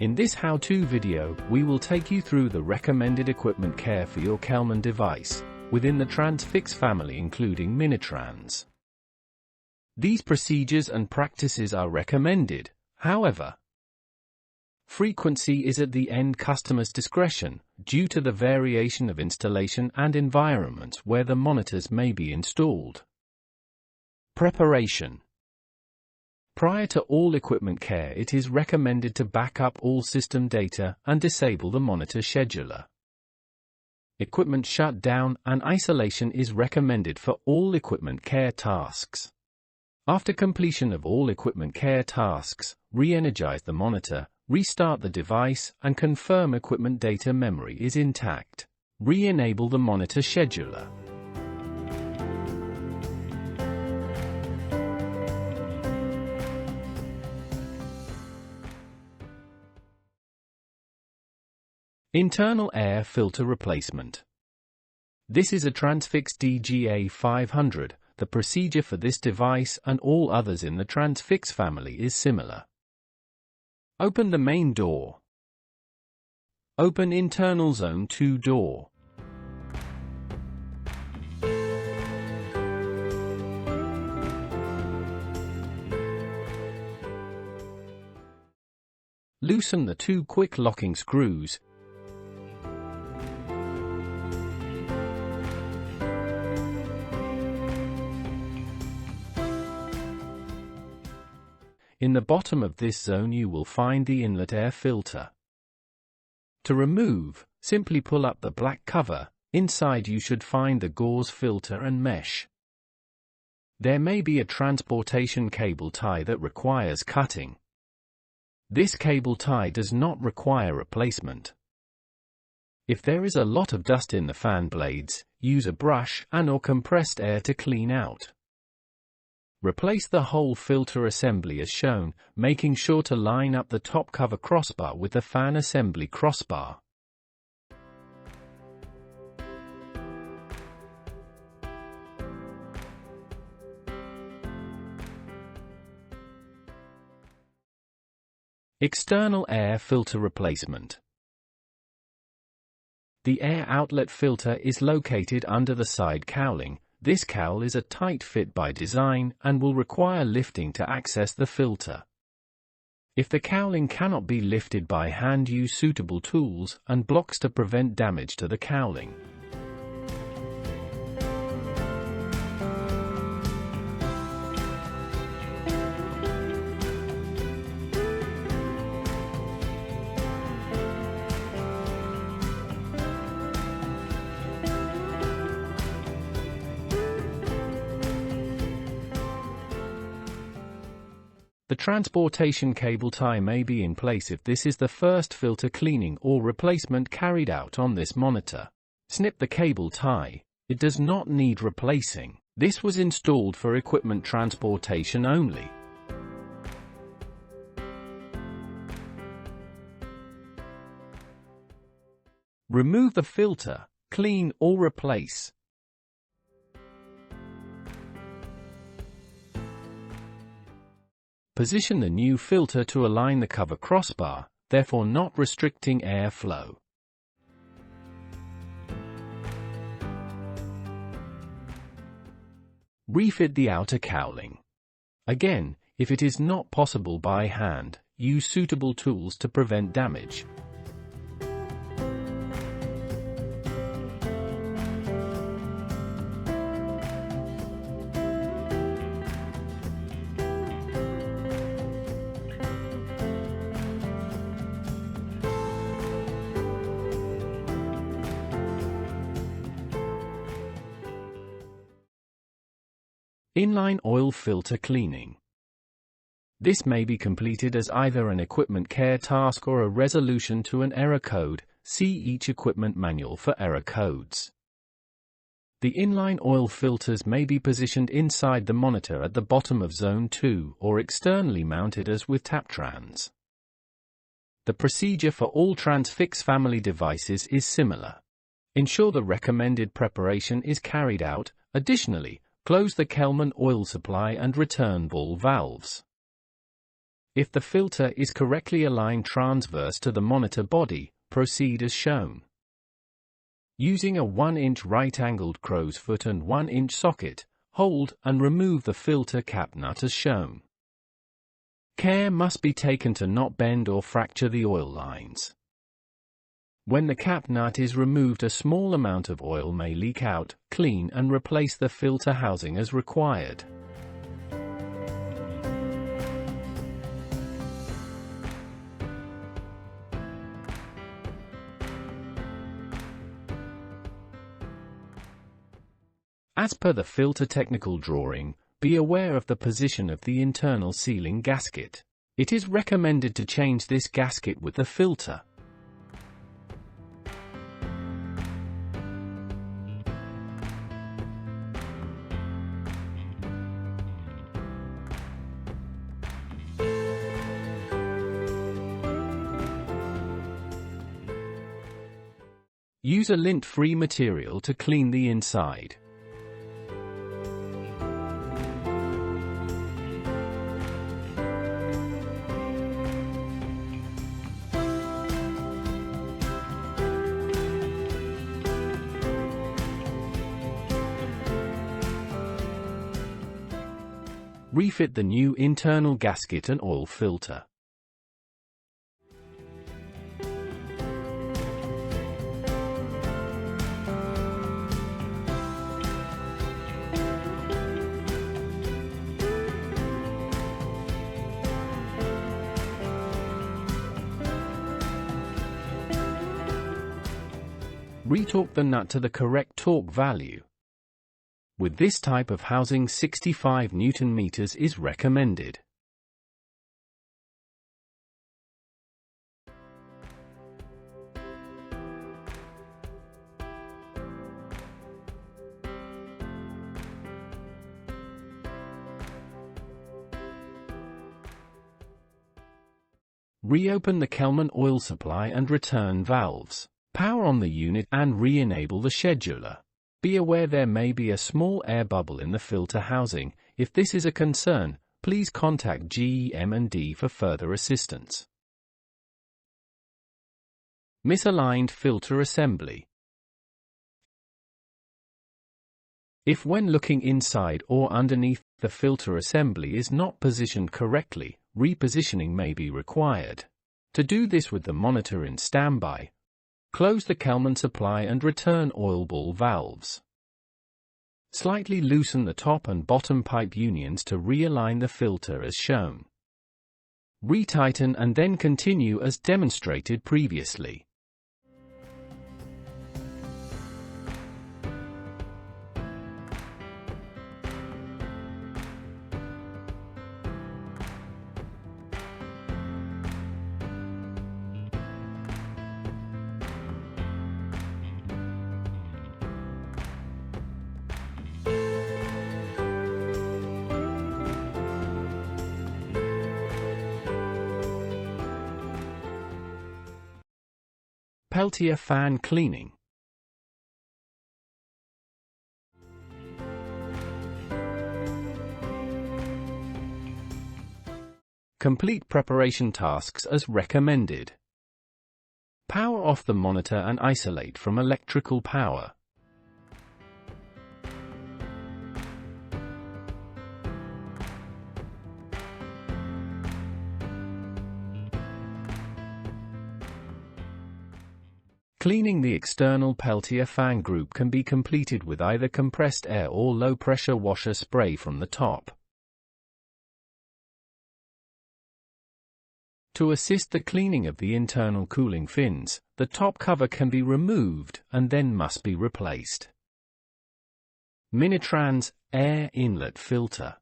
In this how-to video, we will take you through the recommended equipment care for your Kelman device, within the Transfix family including Minitrans. These procedures and practices are recommended, however, frequency is at the end customer's discretion, due to the variation of installation and environments where the monitors may be installed. Preparation. Prior to all equipment care, it is recommended to back up all system data and disable the monitor scheduler. Equipment shutdown and isolation is recommended for all equipment care tasks. After completion of all equipment care tasks, re-energize the monitor, restart the device, and confirm equipment data memory is intact. Re-enable the monitor scheduler. Internal air filter replacement. This is a Transfix DGA500. The procedure for this device and all others in the Transfix family is similar. Open the main door. Open internal zone 2 door. Loosen the 2 quick locking screws. In the bottom of this zone you will find the inlet air filter. To remove, simply pull up the black cover. Inside you should find the gauze filter and mesh. There may be a transportation cable tie that requires cutting. This cable tie does not require replacement. If there is a lot of dust in the fan blades, use a brush and/or compressed air to clean out. Replace the whole filter assembly as shown, making sure to line up the top cover crossbar with the fan assembly crossbar. External air filter replacement. The air outlet filter is located under the side cowling. This cowl is a tight fit by design and will require lifting to access the filter. If the cowling cannot be lifted by hand, use suitable tools and blocks to prevent damage to the cowling. The transportation cable tie may be in place if this is the first filter cleaning or replacement carried out on this monitor. Snip the cable tie. It does not need replacing. This was installed for equipment transportation only. Remove the filter, clean or replace. Position the new filter to align the cover crossbar, therefore not restricting air flow. Refit the outer cowling. Again, if it is not possible by hand, use suitable tools to prevent damage. Inline oil filter cleaning. This may be completed as either an equipment care task or a resolution to an error code. See each equipment manual for error codes. The inline oil filters may be positioned inside the monitor at the bottom of Zone 2 or externally mounted as with Taptrans. The procedure for all Transfix family devices is similar. Ensure the recommended preparation is carried out. Additionally, close the Kelman oil supply and return ball valves. If the filter is correctly aligned transverse to the monitor body, proceed as shown. Using a 1-inch right-angled crow's foot and 1-inch socket, hold and remove the filter cap nut as shown. Care must be taken to not bend or fracture the oil lines. When the cap nut is removed, a small amount of oil may leak out. Clean and replace the filter housing as required. As per the filter technical drawing, be aware of the position of the internal sealing gasket. It is recommended to change this gasket with the filter. Use a lint-free material to clean the inside. Refit the new internal gasket and oil filter. Retorque the nut to the correct torque value. With this type of housing, 65 Nm is recommended. Reopen the Kelman oil supply and return valves. Power on the unit and re-enable the scheduler. Be aware there may be a small air bubble in the filter housing. If this is a concern, please contact GEM&D for further assistance. Misaligned filter assembly. If when looking inside or underneath, the filter assembly is not positioned correctly, repositioning may be required. To do this with the monitor in standby, close the Kelman supply and return oil ball valves. Slightly loosen the top and bottom pipe unions to realign the filter as shown. Retighten and then continue as demonstrated previously. Peltier Fan Cleaning. Complete preparation tasks as recommended. Power off the monitor and isolate from electrical power. Cleaning the external Peltier fan group can be completed with either compressed air or low-pressure washer spray from the top. To assist the cleaning of the internal cooling fins, the top cover can be removed and then must be replaced. Minitrans air inlet filter.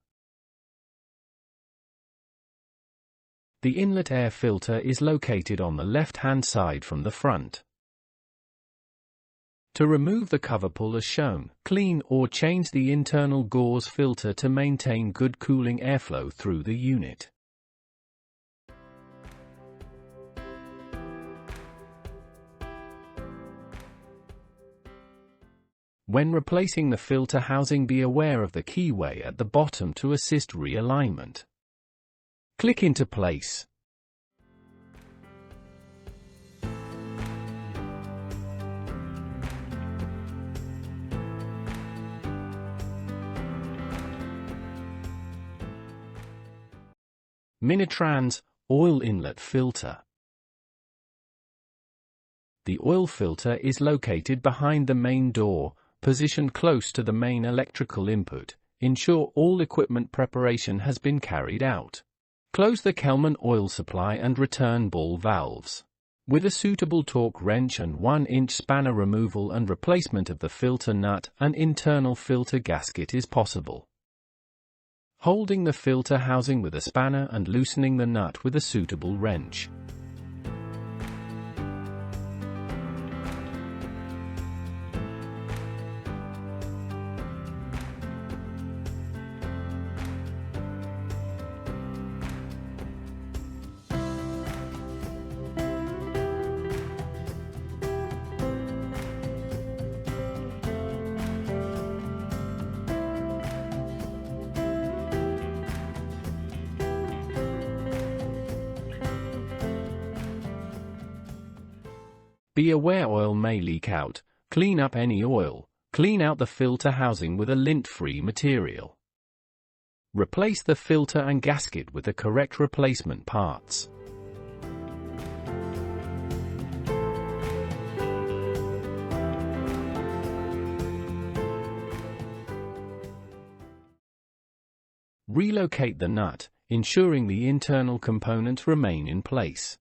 The inlet air filter is located on the left-hand side from the front. To remove the cover, pull as shown, clean or change the internal gauze filter to maintain good cooling airflow through the unit. When replacing the filter housing, be aware of the keyway at the bottom to assist realignment. Click into place. Minitrans oil inlet filter. The oil filter is located behind the main door, positioned close to the main electrical input. Ensure all equipment preparation has been carried out. Close the Kelman oil supply and return ball valves. With a suitable torque wrench and 1-inch spanner removal and replacement of the filter nut, an internal filter gasket is possible. Holding the filter housing with a spanner and loosening the nut with a suitable wrench. Be aware oil may leak out. Clean up any oil. Clean out the filter housing with a lint-free material. Replace the filter and gasket with the correct replacement parts. Relocate the nut, ensuring the internal components remain in place.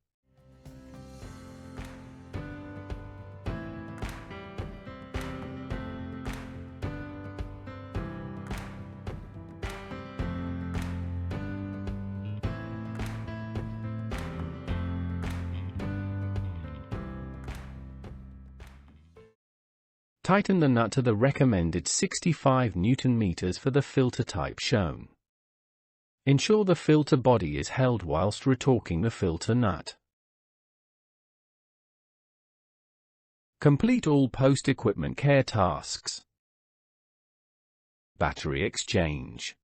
Tighten the nut to the recommended 65 Nm for the filter type shown. Ensure the filter body is held whilst retorquing the filter nut. Complete all post-equipment care tasks. Battery exchange.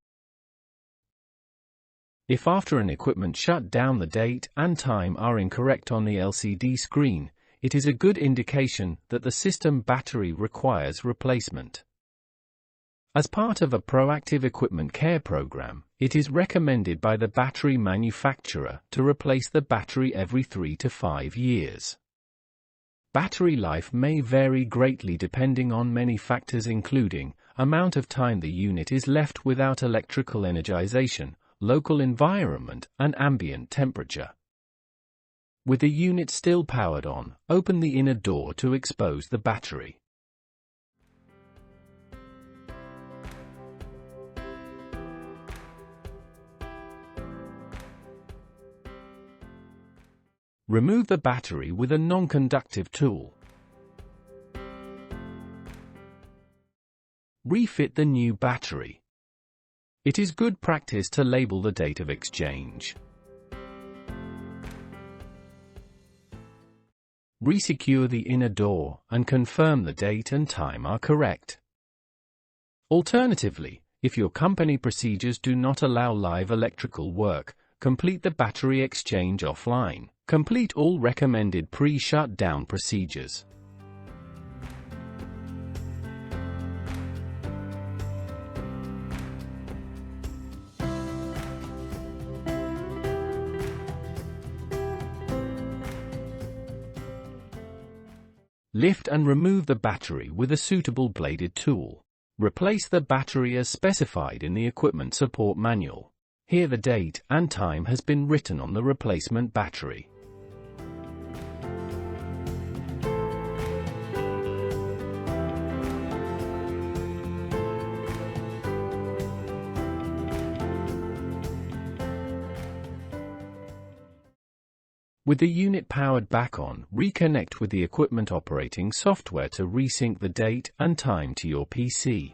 If after an equipment shutdown the date and time are incorrect on the LCD screen, it is a good indication that the system battery requires replacement. As part of a proactive equipment care program, it is recommended by the battery manufacturer to replace the battery every 3 to 5 years. Battery life may vary greatly depending on many factors including amount of time the unit is left without electrical energization, local environment, and ambient temperature. With the unit still powered on, open the inner door to expose the battery. Remove the battery with a non-conductive tool. Refit the new battery. It is good practice to label the date of exchange. Resecure the inner door and confirm the date and time are correct. Alternatively, if your company procedures do not allow live electrical work, complete the battery exchange offline. Complete all recommended pre-shutdown procedures. Lift and remove the battery with a suitable bladed tool. Replace the battery as specified in the equipment support manual. Here the date and time has been written on the replacement battery. With the unit powered back on, reconnect with the equipment operating software to resync the date and time to your PC.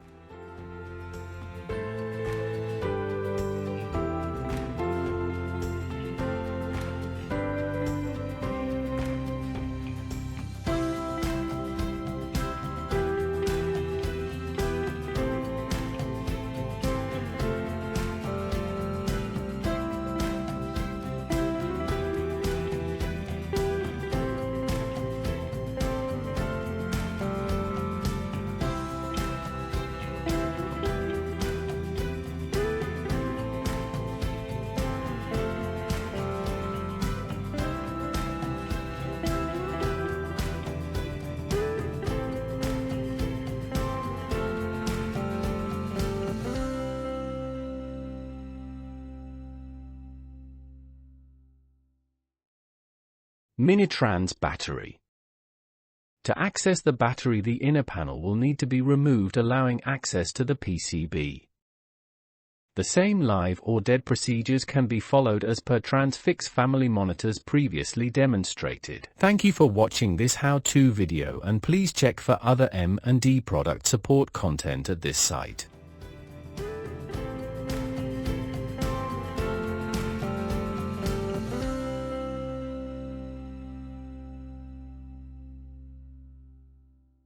Minitrans battery. To access the battery, the inner panel will need to be removed, allowing access to the PCB. The same live or dead procedures can be followed as per Transfix family monitors previously demonstrated. Thank you for watching this how-to video, and please check for other M&D product support content at this site.